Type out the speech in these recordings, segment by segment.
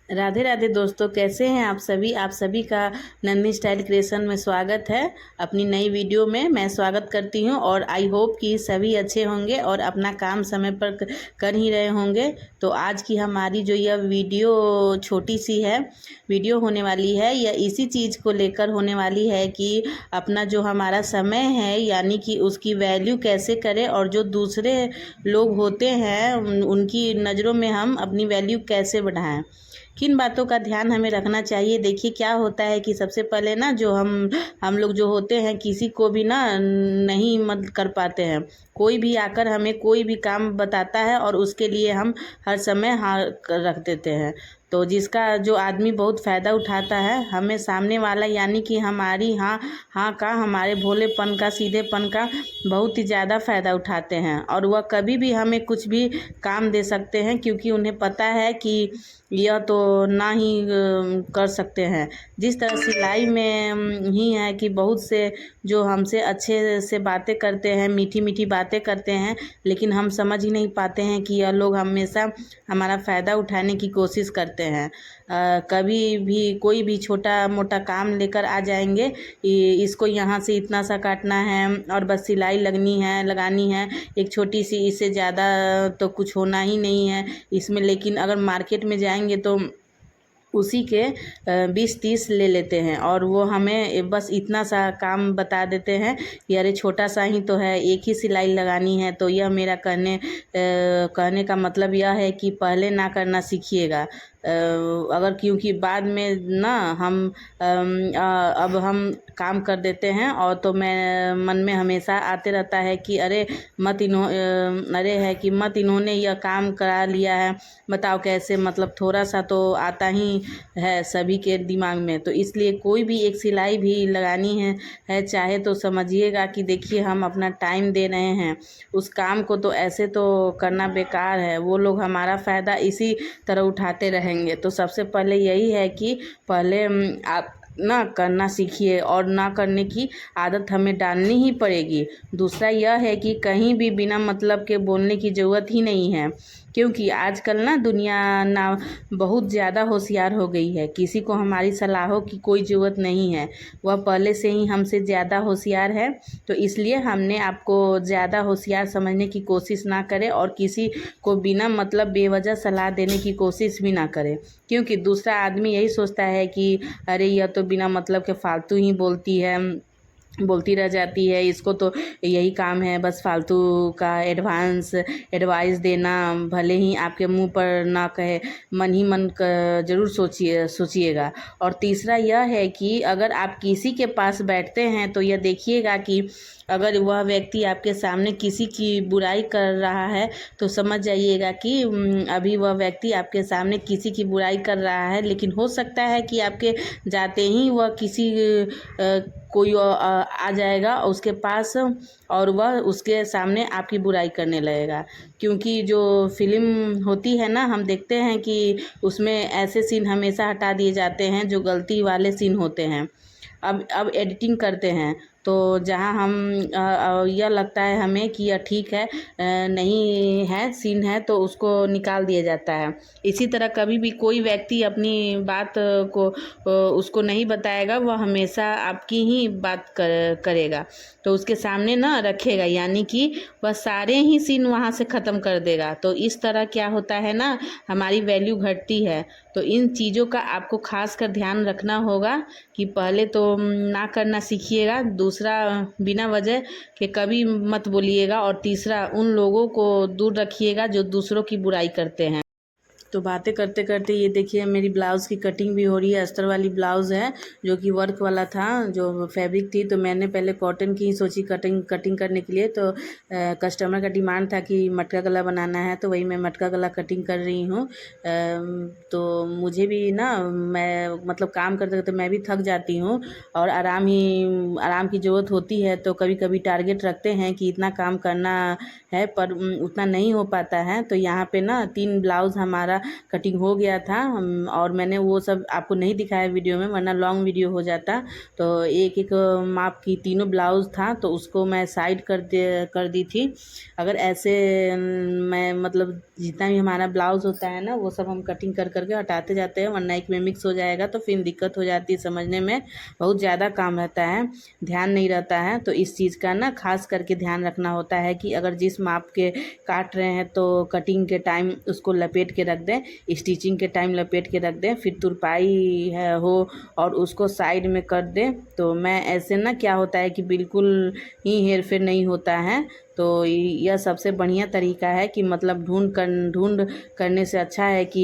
राधे राधे दोस्तों, कैसे हैं आप सभी का नन्ही स्टाइल क्रिएशन में स्वागत है। अपनी नई वीडियो में मैं स्वागत करती हूं और आई होप कि सभी अच्छे होंगे और अपना काम समय पर कर ही रहे होंगे। तो आज की हमारी जो यह वीडियो छोटी सी है वीडियो होने वाली है, यह इसी चीज़ को लेकर होने वाली है कि अपना जो हमारा समय है यानी कि उसकी वैल्यू कैसे करें, और जो दूसरे लोग होते हैं उनकी नज़रों में हम अपनी वैल्यू कैसे बढ़ाएं, किन बातों का ध्यान हमें रखना चाहिए। देखिए क्या होता है कि सबसे पहले ना जो हम लोग जो होते हैं किसी को भी ना नहीं मत कर पाते हैं। कोई भी आकर हमें कोई भी काम बताता है और उसके लिए हम हर समय हाँ रख देते हैं। तो जिसका जो आदमी बहुत फ़ायदा उठाता है, हमें सामने वाला यानी कि हमारी हाँ का, हमारे भोलेपन का, सीधेपन का बहुत ही ज़्यादा फ़ायदा उठाते हैं। और वह कभी भी हमें कुछ भी काम दे सकते हैं, क्योंकि उन्हें पता है कि यह तो ना ही कर सकते हैं। जिस तरह सिलाई में ही है कि बहुत से जो हमसे अच्छे से बातें करते हैं, मीठी मीठी बातें करते हैं, लेकिन हम समझ ही नहीं पाते हैं कि यह लोग हमेशा हमारा फ़ायदा उठाने की कोशिश करते हैं। कभी भी कोई भी छोटा मोटा काम लेकर आ जाएंगे, इसको यहाँ से इतना सा काटना है और बस सिलाई लगानी है एक छोटी सी, इससे ज़्यादा तो कुछ होना ही नहीं है इसमें। लेकिन अगर मार्केट में जाएंगे तो उसी के 20-30 ले लेते हैं और वो हमें बस इतना सा काम बता देते हैं कि अरे छोटा सा ही तो है, एक ही सिलाई लगानी है। तो यह मेरा कहने का मतलब यह है कि पहले ना करना सीखिएगा। अगर क्योंकि बाद में ना अब हम काम कर देते हैं और तो मैं मन में हमेशा आते रहता है कि अरे मत इन्होंने यह काम करा लिया है, बताओ कैसे, मतलब थोड़ा सा तो आता ही है सभी के दिमाग में। तो इसलिए कोई भी एक सिलाई भी लगानी है चाहे तो समझिएगा कि देखिए हम अपना टाइम दे रहे हैं उस काम को, तो ऐसे तो करना बेकार है। वो लोग हमारा फ़ायदा इसी तरह उठाते रहेंगे। तो सबसे पहले यही है कि पहले आप ना करना सीखिए और ना करने की आदत हमें डालनी ही पड़ेगी। दूसरा यह है कि कहीं भी बिना मतलब के बोलने की ज़रूरत ही नहीं है, क्योंकि आजकल ना दुनिया ना बहुत ज़्यादा होशियार हो गई है। किसी को हमारी सलाहों की कोई ज़रूरत नहीं है, वह पहले से ही हमसे ज़्यादा होशियार है। तो इसलिए हमने आपको ज़्यादा होशियार समझने की कोशिश ना करें और किसी को बिना मतलब बेवजह सलाह देने की कोशिश भी ना करें, क्योंकि दूसरा आदमी यही सोचता है कि अरे यह तो बिना मतलब के फालतू ही बोलती रह जाती है, इसको तो यही काम है बस फालतू का एडवाइस देना, भले ही आपके मुंह पर ना कहे, मन ही मन ज़रूर सोचिएगा। और तीसरा यह है कि अगर आप किसी के पास बैठते हैं तो यह देखिएगा कि अगर वह व्यक्ति आपके सामने किसी की बुराई कर रहा है तो समझ जाइएगा कि अभी वह व्यक्ति आपके सामने किसी की बुराई कर रहा है, लेकिन हो सकता है कि आपके जाते ही वह किसी कोई आ जाएगा उसके पास और वह उसके सामने आपकी बुराई करने लगेगा। क्योंकि जो फिल्म होती है ना, हम देखते हैं कि उसमें ऐसे सीन हमेशा हटा दिए जाते हैं जो गलती वाले सीन होते हैं। अब एडिटिंग करते हैं तो जहाँ हम यह लगता है हमें कि यह ठीक है, नहीं है सीन है, तो उसको निकाल दिया जाता है। इसी तरह कभी भी कोई व्यक्ति अपनी बात को उसको नहीं बताएगा, वह हमेशा आपकी ही बात करेगा, तो उसके सामने ना रखेगा, यानी कि वह सारे ही सीन वहाँ से ख़त्म कर देगा। तो इस तरह क्या होता है ना, हमारी वैल्यू घटती है। तो इन चीज़ों का आपको खास कर ध्यान रखना होगा कि पहले तो ना करना सीखिएगा, दूसरा बिना वजह के कभी मत बोलिएगा, और तीसरा उन लोगों को दूर रखिएगा जो दूसरों की बुराई करते हैं। तो बातें करते करते ये देखिए मेरी ब्लाउज़ की कटिंग भी हो रही है। अस्तर वाली ब्लाउज़ है जो कि वर्क वाला था, जो फैब्रिक थी, तो मैंने पहले कॉटन की ही सोची कटिंग करने के लिए। तो कस्टमर का डिमांड था कि मटका गला बनाना है, तो वही मैं मटका गला कटिंग कर रही हूँ। तो मुझे भी ना, मैं मतलब काम करते करते मैं भी थक जाती हूँ और आराम की ज़रूरत होती है। तो कभी कभी टारगेट रखते हैं कि इतना काम करना है, पर उतना नहीं हो पाता है। तो यहाँ पे ना 3 ब्लाउज़ हमारा कटिंग हो गया था और मैंने वो सब आपको नहीं दिखाया वीडियो में, वरना लॉन्ग वीडियो हो जाता। तो एक एक माप की तीनों ब्लाउज़ था, तो उसको मैं साइड कर दी थी। अगर ऐसे मैं मतलब जितना भी हमारा ब्लाउज़ होता है ना, वो सब हम कटिंग कर करके हटाते जाते हैं, वरना एक में मिक्स हो जाएगा तो फिर दिक्कत हो जाती है, समझने में बहुत ज़्यादा काम रहता है, ध्यान नहीं रहता है। तो इस चीज़ का ना खास करके ध्यान रखना होता है कि अगर जिस माप के काट रहे हैं तो कटिंग के टाइम उसको लपेट के रख दें, स्टिचिंग के टाइम लपेट के रख दें, फिर तुरपाई है हो और उसको साइड में कर दें। तो मैं ऐसे ना क्या होता है कि बिल्कुल ही हेर फेर नहीं होता है। तो यह सबसे बढ़िया तरीका है कि मतलब ढूंढ करने से अच्छा है कि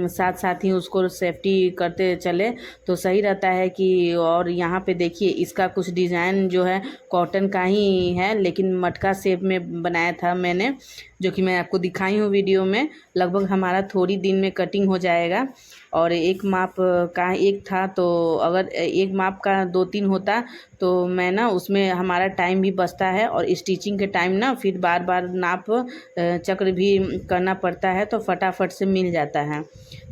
साथ साथ ही उसको सेफ्टी करते चले तो सही रहता है कि। और यहाँ पे देखिए इसका कुछ डिज़ाइन जो है कॉटन का ही है, लेकिन मटका शेप में बनाया था मैंने, जो कि मैं आपको दिखाई हूँ वीडियो में। लगभग हमारा थोड़ी दिन में कटिंग हो जाएगा। और एक माप का एक था, तो अगर एक माप का 2-3 होता तो मैं ना उसमें हमारा टाइम भी बचता है और स्टिचिंग के टाइम ना फिर बार बार नाप चक्र भी करना पड़ता है, तो फटाफट से मिल जाता है,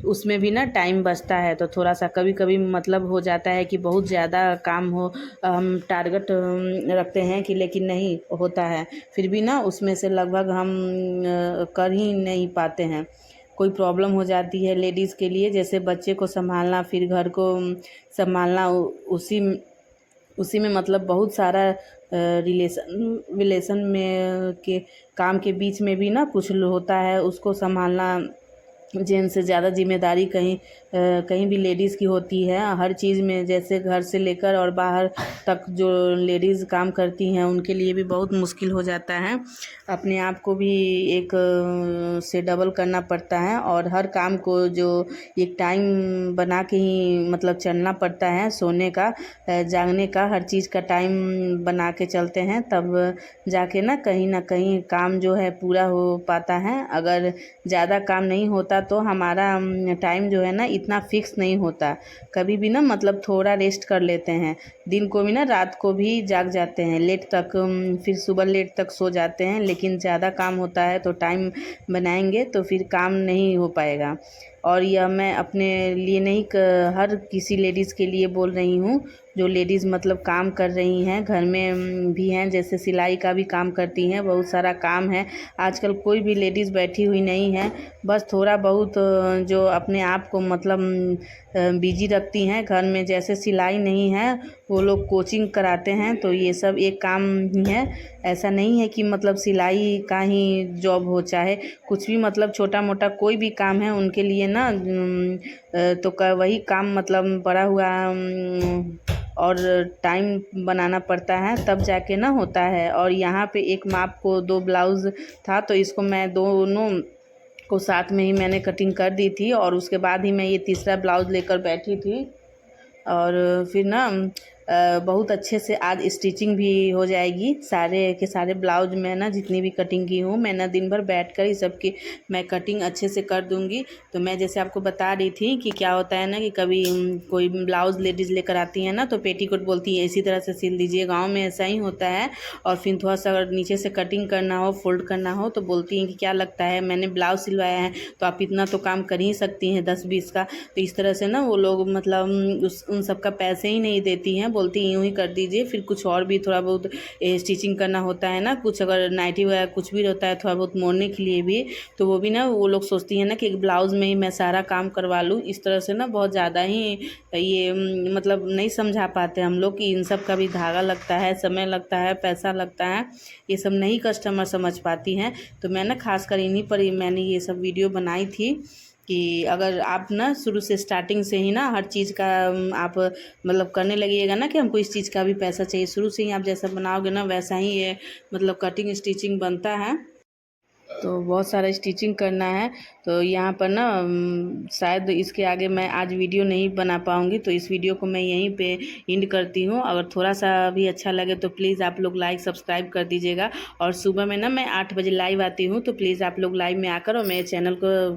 उसमें भी ना टाइम बचता है। तो थोड़ा सा कभी कभी मतलब हो जाता है कि बहुत ज़्यादा काम हो, हम टारगेट रखते हैं कि, लेकिन नहीं होता है, फिर भी ना उसमें से लगभग हम कर ही नहीं पाते हैं। कोई प्रॉब्लम हो जाती है लेडीज़ के लिए, जैसे बच्चे को संभालना, फिर घर को संभालना, उसी में मतलब बहुत सारा रिलेशन में के काम के बीच में भी ना कुछ होता है, उसको संभालना। जेंट्स से ज़्यादा जिम्मेदारी कहीं भी लेडीज़ की होती है, हर चीज़ में, जैसे घर से लेकर और बाहर तक जो लेडीज़ काम करती हैं उनके लिए भी बहुत मुश्किल हो जाता है। अपने आप को भी एक से डबल करना पड़ता है और हर काम को जो एक टाइम बना के ही मतलब चलना पड़ता है, सोने का जागने का हर चीज़ का टाइम बना के चलते हैं, तब जाके ना कहीं काम जो है पूरा हो पाता है। अगर ज़्यादा काम नहीं होता तो हमारा टाइम जो है ना इतना फिक्स नहीं होता, कभी भी ना मतलब थोड़ा रेस्ट कर लेते हैं, दिन को भी ना रात को भी जाग जाते हैं लेट तक, फिर सुबह लेट तक सो जाते हैं। लेकिन ज़्यादा काम होता है तो टाइम बनाएंगे तो फिर काम नहीं हो पाएगा। और यह मैं अपने लिए नहीं हर किसी लेडीज़ के लिए बोल रही हूँ, जो लेडीज़ मतलब काम कर रही हैं, घर में भी हैं, जैसे सिलाई का भी काम करती हैं, बहुत सारा काम है आजकल, कोई भी लेडीज़ बैठी हुई नहीं है। बस थोड़ा बहुत जो अपने आप को मतलब बिजी रखती हैं घर में, जैसे सिलाई नहीं है वो लोग कोचिंग कराते हैं, तो ये सब एक काम ही है। ऐसा नहीं है कि मतलब सिलाई का ही जॉब हो, चाहे कुछ भी मतलब छोटा मोटा कोई भी काम है उनके लिए ना तो वही काम मतलब पड़ा हुआ और टाइम बनाना पड़ता है, तब जाके ना होता है। और यहाँ पे एक माप को 2 ब्लाउज़ था, तो इसको मैं दोनों को साथ में ही मैंने कटिंग कर दी थी और उसके बाद ही मैं ये तीसरा ब्लाउज़ लेकर बैठी थी। और फिर ना बहुत अच्छे से आज स्टिचिंग भी हो जाएगी, सारे के सारे ब्लाउज में ना जितनी भी कटिंग की हूँ मैं ना दिन भर बैठकर ही सबकी मैं कटिंग अच्छे से कर दूँगी। तो मैं जैसे आपको बता रही थी कि क्या होता है ना कि कभी कोई ब्लाउज़ लेडीज़ लेकर आती है ना तो पेटीकोट बोलती है इसी तरह से सिल दीजिए, गाँव में ऐसा ही होता है। और फिर थोड़ा सा अगर नीचे से कटिंग करना हो, फोल्ड करना हो, तो बोलती हैं कि क्या लगता है मैंने ब्लाउज़ सिलवाया है तो आप इतना तो काम कर ही सकती हैं 10-20 का। तो इस तरह से ना वो लोग मतलब उन सब का पैसे ही नहीं देती हैं, बोलती यूँ ही कर दीजिए। फिर कुछ और भी थोड़ा बहुत स्टिचिंग करना होता है ना, कुछ अगर नाइटी वगैरह कुछ भी रहता है थोड़ा बहुत मोड़ने के लिए भी, तो वो भी ना वो लोग सोचती हैं ना कि एक ब्लाउज़ में ही मैं सारा काम करवा लूँ। इस तरह से ना बहुत ज़्यादा ही ये मतलब नहीं समझा पाते हम लोग कि इन सब का भी धागा लगता है, समय लगता है, पैसा लगता है, ये सब नहीं कस्टमर समझ पाती हैं। तो मैं ना खास कर इन्हीं पर मैंने ये सब वीडियो बनाई थी कि अगर आप ना शुरू से स्टार्टिंग से ही ना हर चीज़ का आप मतलब करने लगिएगा ना कि हमको इस चीज़ का भी पैसा चाहिए, शुरू से ही आप जैसा बनाओगे ना वैसा ही ये मतलब कटिंग स्टिचिंग बनता है। तो बहुत सारा स्टिचिंग करना है। तो यहाँ पर ना शायद इसके आगे मैं आज वीडियो नहीं बना पाऊँगी, तो इस वीडियो को मैं यहीं पे एंड करती हूँ। अगर थोड़ा सा भी अच्छा लगे तो प्लीज़ आप लोग लाइक सब्सक्राइब कर दीजिएगा। और सुबह में ना मैं 8 बजे लाइव आती हूँ, तो प्लीज़ आप लोग लाइव में आकर और मेरे चैनल को